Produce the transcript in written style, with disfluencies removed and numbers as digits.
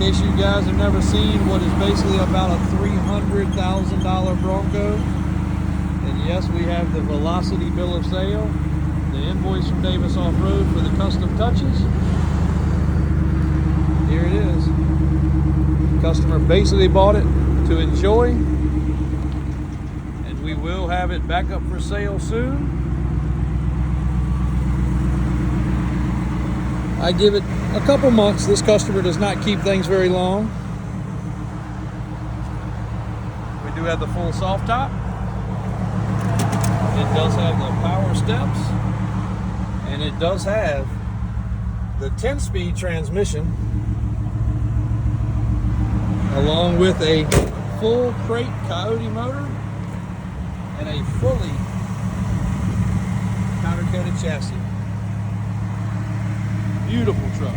case you guys have never seen what is basically about a $300,000 Bronco, and yes, we have the Velocity bill of sale, the invoice from Davis Off-Road for the custom touches. Here it is. Customer basically bought it to enjoy, and we will have it back up for sale soon. I give it a couple months. This customer does not keep things very long. We do have the full soft top. It does have the power steps, and it does have the 10-speed transmission, along with a full crate Coyote motor and a fully powder coated chassis. Beautiful truck.